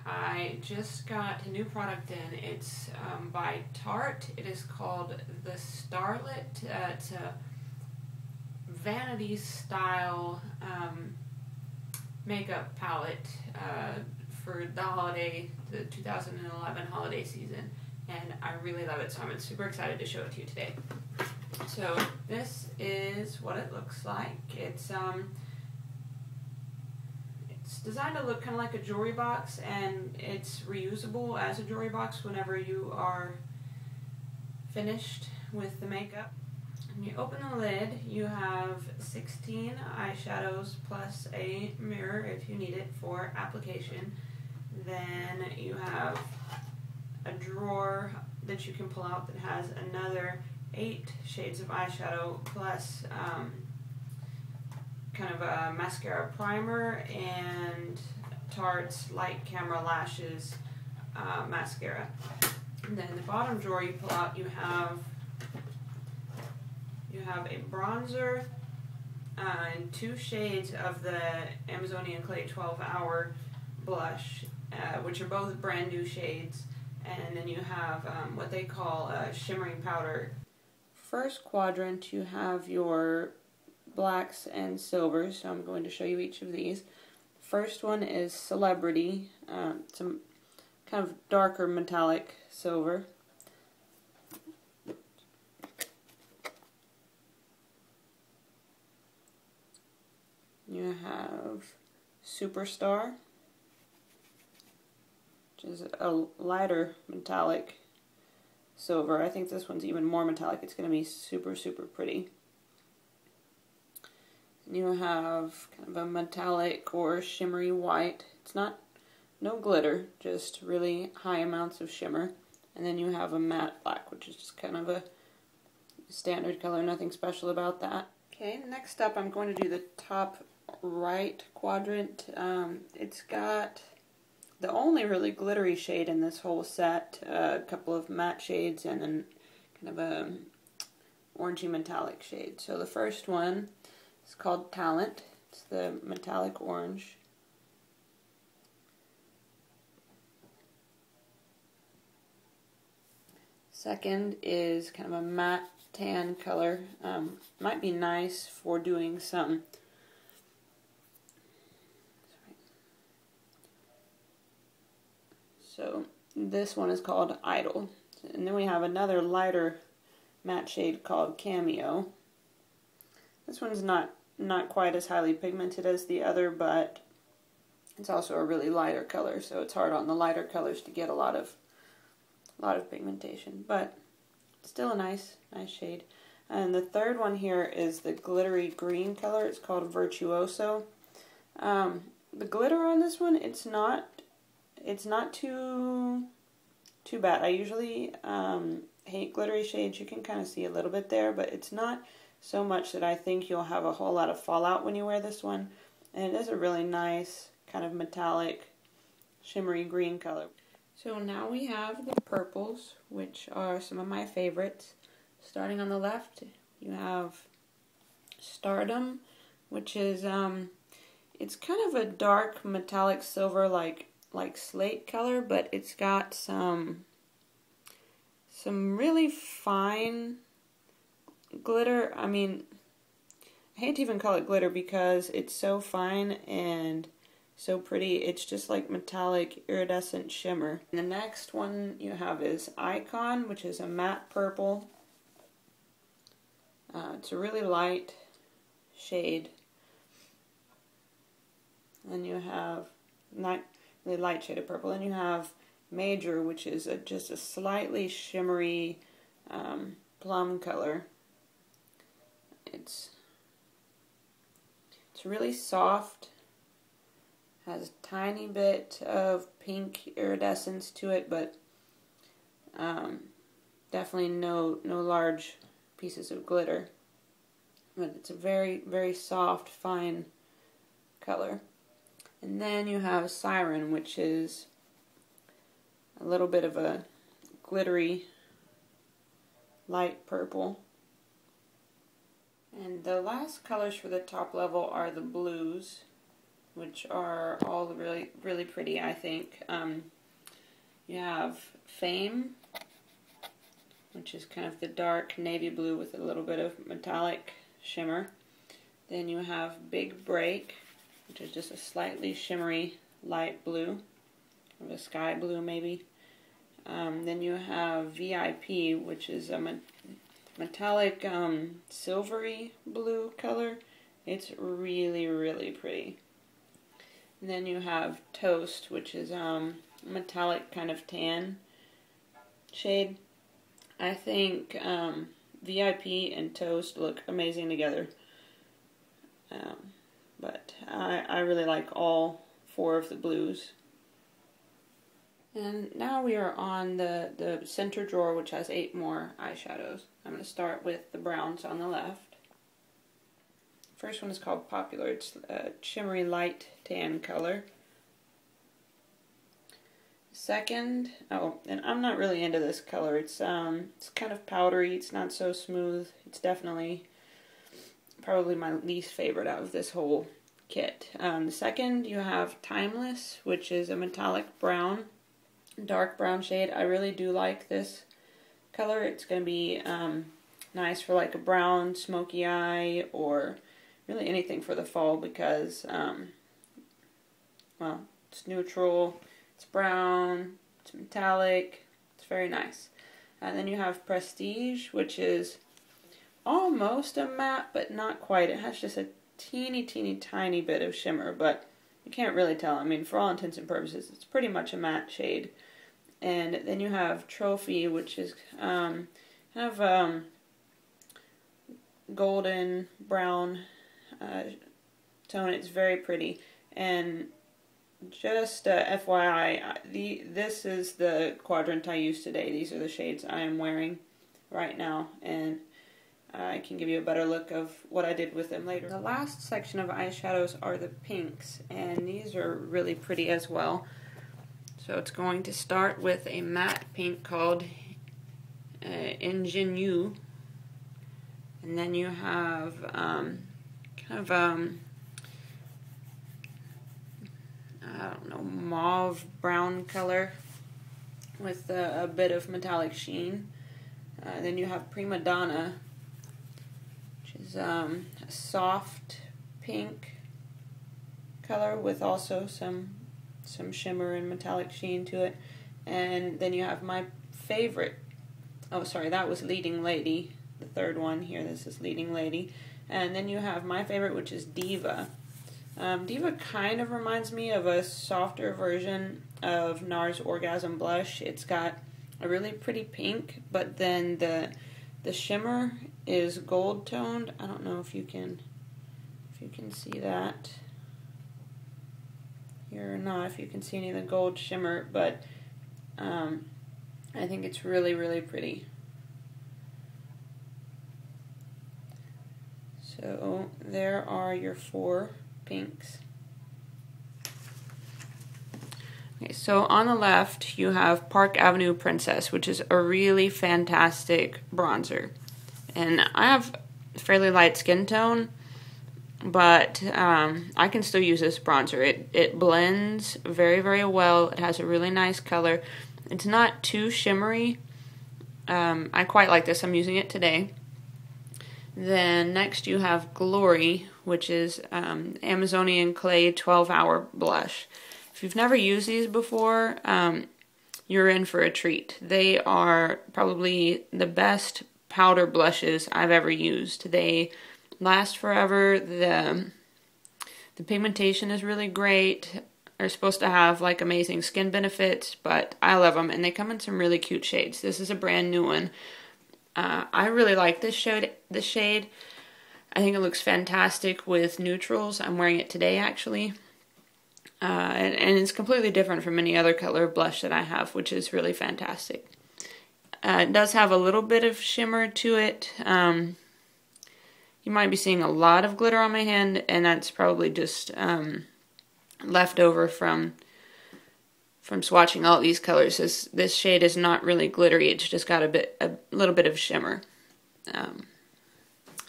I just got a new product in. It's by Tarte. It is called the Starlet. It's a Vanity style makeup palette for the 2011 holiday season, and I really love it, so I'm super excited to show it to you today. So this is what it looks like. It's designed to look kind of like a jewelry box, and it's reusable as a jewelry box whenever you are finished with the makeup. When you open the lid, you have 16 eyeshadows plus a mirror if you need it for application. Then you have a drawer that you can pull out that has another 8 shades of eyeshadow plus kind of a mascara primer and Tarte's Light Camera Lashes mascara. And then the bottom drawer you pull out, you have a bronzer and 2 shades of the Amazonian Clay 12-Hour blush, which are both brand new shades. And then you have what they call a shimmering powder. First quadrant, you have your blacks and silvers, so I'm going to show you each of these. First one is Celebrity, some kind of darker metallic silver. You have Superstar, which is a lighter metallic silver. I think this one's even more metallic. It's going to be super, super pretty. And you have kind of a metallic or shimmery white. It's no glitter, just really high amounts of shimmer. And then you have a matte black, which is just kind of a standard color, nothing special about that. Okay, next up I'm going to do the top right quadrant. It's got the only really glittery shade in this whole set, a couple of matte shades and then kind of a orangey metallic shade. So the first one is called Talent. It's the metallic orange. Second is kind of a matte tan color. Might be nice for doing some So this one is called Idol. And then we have another lighter matte shade called Cameo. This one's not quite as highly pigmented as the other, but it's also a really lighter color, so it's hard on the lighter colors to get a lot of pigmentation, but still a nice shade. And the third one here is the glittery green color. It's called Virtuoso. The glitter on this one, it's not too bad. I usually hate glittery shades. You can kind of see a little bit there, but it's not so much that I think you'll have a whole lot of fallout when you wear this one. And it is a really nice kind of metallic shimmery green color. So now we have the purples, which are some of my favorites. Starting on the left, you have Stardom, which is it's kind of a dark metallic silver like slate color, but it's got some really fine glitter. I mean, I hate to even call it glitter because it's so fine and so pretty. It's just like metallic iridescent shimmer. And the next one you have is Icon, which is a matte purple. It's a really light shade. And you have really light shade of purple. And you have Major, which is just a slightly shimmery plum color. It's really soft. Has a tiny bit of pink iridescence to it, but definitely no large pieces of glitter. But it's a very, very soft, fine color. And then you have Siren, which is a little bit of a glittery light purple. And the last colors for the top level are the blues. which are all really, really pretty, I think. You have Fame, which is kind of the dark navy blue with a little bit of metallic shimmer. Then you have Big Break, which is just a slightly shimmery light blue, or a sky blue maybe. Then you have VIP, which is a metallic silvery blue color. It's really, really pretty. And then you have Toast, which is metallic kind of tan shade. I think VIP and Toast look amazing together. But I really like all four of the blues. And now we are on the center drawer, which has 8 more eyeshadows. I'm going to start with the browns on the left. First one is called Popular. It's a shimmery light tan color. Second, and I'm not really into this color. It's kind of powdery. It's not so smooth. It's definitely probably my least favorite out of this whole kit. The second, you have Timeless, which is a metallic brown, dark brown shade. I really do like this color. It's going to be nice for like a brown smoky eye, or really anything for the fall, because well, it's neutral, it's brown, it's metallic, it's very nice. And then you have Prestige, which is almost a matte, but not quite. It has just a teeny tiny bit of shimmer, but you can't really tell. I mean, for all intents and purposes, it's pretty much a matte shade. And then you have Trophy, which is kind of golden brown tone. It's very pretty. And just FYI, this is the quadrant I used today. These are the shades I am wearing right now, and I can give you a better look of what I did with them later. The last section of eyeshadows are the pinks, and these are really pretty as well. So it's going to start with a matte pink called Ingenue, and then you have kind of I don't know, mauve brown color with a bit of metallic sheen. Then you have Prima Donna, which is a soft pink color with also some shimmer and metallic sheen to it. And then you have my favorite, oh sorry, that was Leading Lady, the third one here. This is Leading Lady. And then you have my favorite, which is Diva. Diva kind of reminds me of a softer version of NARS Orgasm Blush. It's got a really pretty pink, but then the shimmer is gold toned. I don't know if you can see that here or not, if you can see any of the gold shimmer, but I think it's really, really pretty. So there are your 4 pinks. Okay, so on the left you have Park Avenue Princess, which is a really fantastic bronzer. And I have a fairly light skin tone, but I can still use this bronzer. It blends very, very well. It has a really nice color. It's not too shimmery. I quite like this. I'm using it today. Then next you have Glory, which is Amazonian Clay 12-hour blush. If you've never used these before, you're in for a treat. They are probably the best powder blushes I've ever used. They last forever. The pigmentation is really great. They're supposed to have like amazing skin benefits, but I love them, and they come in some really cute shades. This is a brand new one. I really like this shade. I think it looks fantastic with neutrals. I'm wearing it today, actually. And it's completely different from any other color blush that I have, which is really fantastic. It does have a little bit of shimmer to it. You might be seeing a lot of glitter on my hand, and that's probably just left over from swatching all these colors. This shade is not really glittery. It's just got a little bit of shimmer.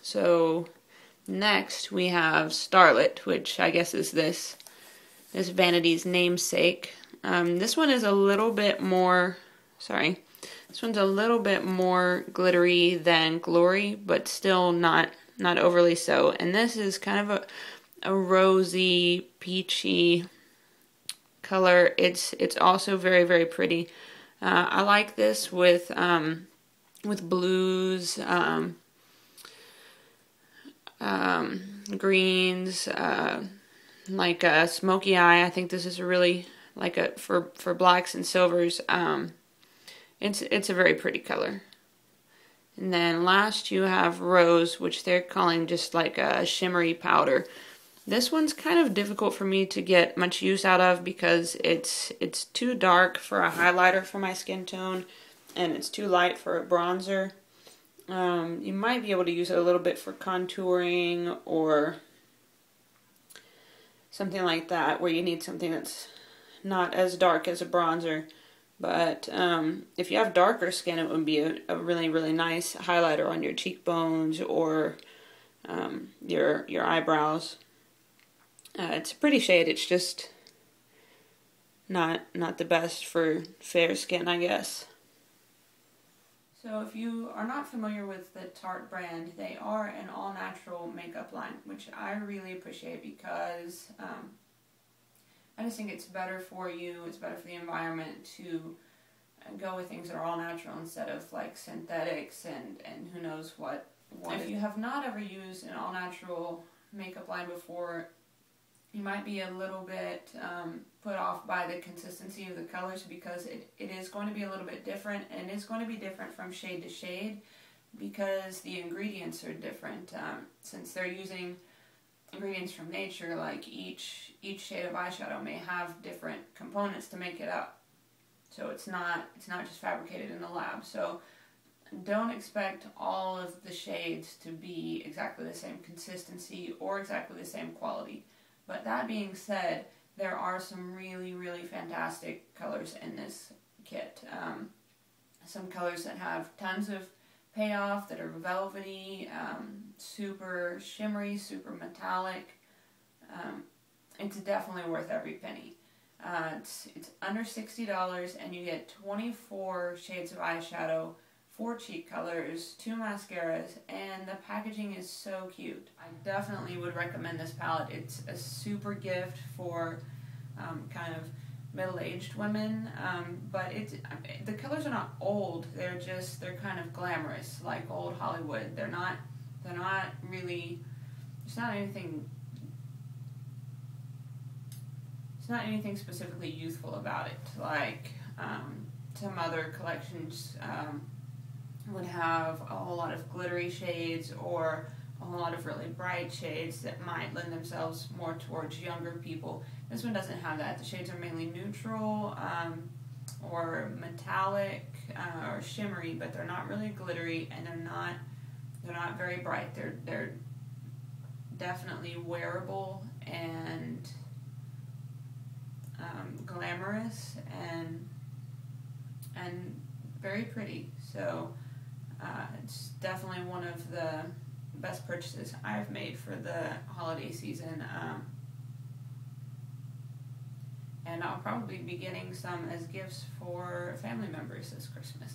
So next we have Starlet, which I guess is this this Vanity's Namesake. This one is a little bit more, this one's a little bit more glittery than Glory, but still not overly so. And this is kind of a rosy, peachy color. It's also very, very pretty. I like this with blues, greens, like a smoky eye. I think this is really like for blacks and silvers. It's a very pretty color. And then last you have Rose, which they're calling just like a shimmery powder. This one's kind of difficult for me to get much use out of because it's too dark for a highlighter for my skin tone, and it's too light for a bronzer. You might be able to use it a little bit for contouring or something like that, where you need something that's not as dark as a bronzer. But if you have darker skin, it would be a really, really nice highlighter on your cheekbones or your eyebrows. It's a pretty shade. It's just not the best for fair skin, I guess. So if you are not familiar with the Tarte brand, they are an all-natural makeup line, which I really appreciate because I just think it's better for you, it's better for the environment to go with things that are all natural instead of like synthetics and who knows what. If you have not ever used an all-natural makeup line before, you might be a little bit put off by the consistency of the colors because it is going to be a little bit different, and it's going to be different from shade to shade because the ingredients are different. Since they're using ingredients from nature, like each shade of eyeshadow may have different components to make it up. So it's not just fabricated in the lab. So don't expect all of the shades to be exactly the same consistency or exactly the same quality. But that being said, there are some really, really fantastic colors in this kit. Some colors that have tons of payoff, that are velvety, super shimmery, super metallic. It's definitely worth every penny. It's under $60 and you get 24 shades of eyeshadow, 4 cheek colors, 2 mascaras, and the packaging is so cute. I definitely would recommend this palette. It's a super gift for kind of middle-aged women, but the colors are not old. They're kind of glamorous, like old Hollywood. They're not really. It's not anything specifically youthful about it. Like some other collections would have a whole lot of glittery shades or a whole lot of really bright shades that might lend themselves more towards younger people. This one doesn't have that. The shades are mainly neutral or metallic or shimmery, but they're not really glittery, and they're not very bright. They're definitely wearable and glamorous and very pretty. So it's definitely one of the best purchases I've made for the holiday season. And I'll probably be getting some as gifts for family members this Christmas.